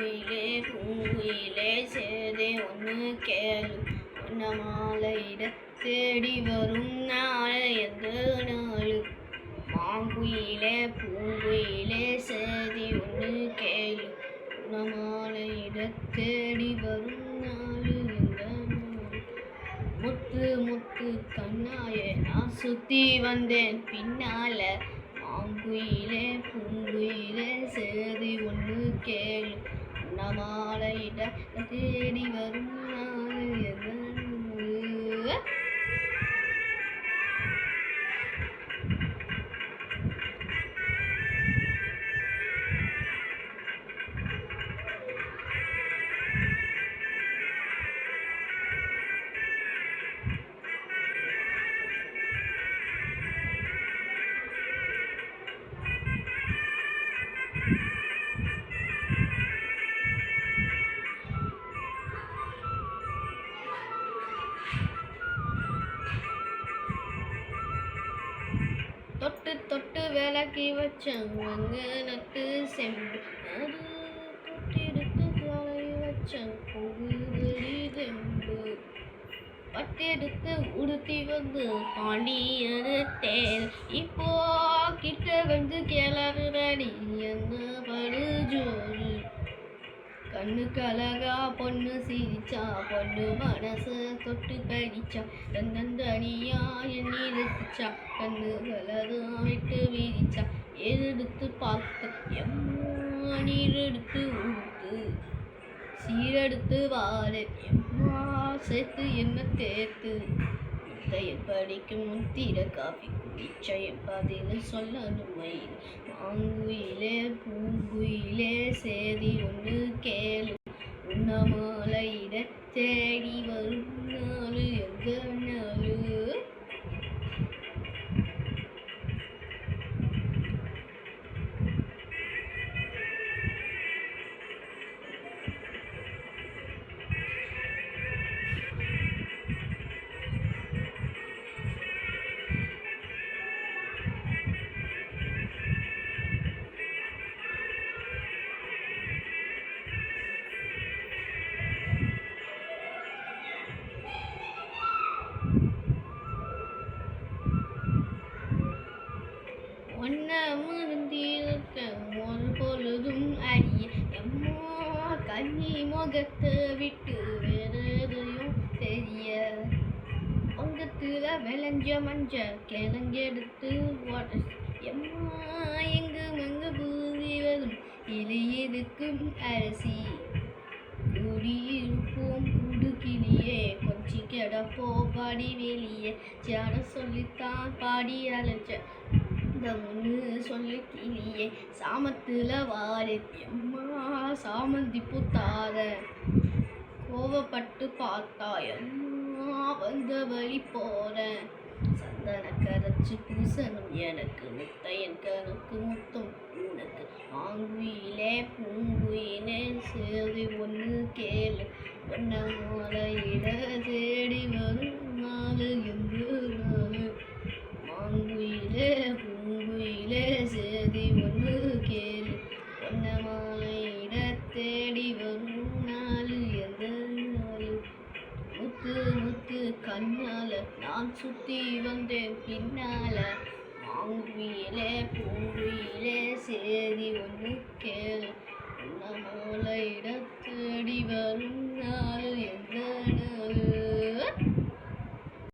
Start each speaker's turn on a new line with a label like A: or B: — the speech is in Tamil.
A: மாங்குயிலே பூங்குயிலே சேதி ஒன்று கேளு உன்ன மாலையிட தேடி வரும் நாள் எந்த நாள். மாங்குயிலே பூங்குயிலே சேதி ஒன்று கேளு உன்ன மாலையிட தேடி வரும் நாள் எந்த நாள். முத்து முத்து கண்ணாயே நான் சுத்தி வந்தேன் பின்னால. மாங்குயிலே பூங்குயிலே சேதி ஒன்று கேளு உன்ன மாலையிட தேடி வரும் நாள் எந்த நாள். தொட்டு தொட்டு விளக்கி வச்சேன் நட்டு செம்பு அது தொட்டெடுத்து காலை வச்சேன் பொகுதறி தெம்பு. பட்டெடுத்து உடுத்தி வந்து பாண்டியனு தேர் இப்போ கிட்ட வந்து கிளறுறடி என்ன படு ஜோறு. கண்ணு கலகா பொண்ணு சிரிச்சா பொண்ணு மனசு தொட்டு படிச்சா தந்தனியா எண்ணி ரசிச்சா கண்ணு கலதா விட்டு விரிச்சா எடுத்து பார்த்து எம்மா நீர் எடுத்து ஊத்து சீரெடுத்து வாழை எம்மா சேர்த்து என்ன தேத்து. முத்தையன் படிக்கும் முத்திர காஃபி குடிச்ச பதில் சொல்லணுமை. மாங்குயிலே பூங்குயிலே சேதி ஒன்று கேளு உன்ன மாலையிட தேடி வரும் நாள் எந்த நாள். ஒரு பொழுதும் அடிய எம்மா கண்ணி முகத்தை விட்டு வேறதையும் தெரிய. பொங்கத்துல விளைஞ்ச மஞ்ச கிழங்கெடுத்து எம்மா எங்கு மங்க பூவிவதும் இலையெடுக்கும் அரிசி. குடியிருப்போம் குடுக்கிளியே கொஞ்சி கிடப்போ பாடி வெளியே ஜாட சொல்லித்தான் பாடி அழைச்ச இந்த முன்னு சொல்லு கிளியே. சாமத்துல வாழை எம்மா சாமந்தி புத்தாத கோவப்பட்டு பார்த்தா எம்மா வந்த வழி போற. சந்தன கரைச்சு பூசணும் எனக்கு முத்தையன் கணக்கு முத்தம் உனக்கு. மாங்குயிலே பூங்குயிலே சேதி ஒன்று கேளு உன்ன மாலையிட தேடி வரும் நாள் எந்த நாள். மாங்குயிலே பூங்குயிலே சேதி ஒன்று கேளு உன்ன மாலையிட தேடி வரும் நாள் எந்த நாள். முத்து முத்து கண்ணால நான் சுத்தி வந்தேன் பின்னால. மாங்குயிலே பூங்குயிலே சேதி ஒன்று கேளு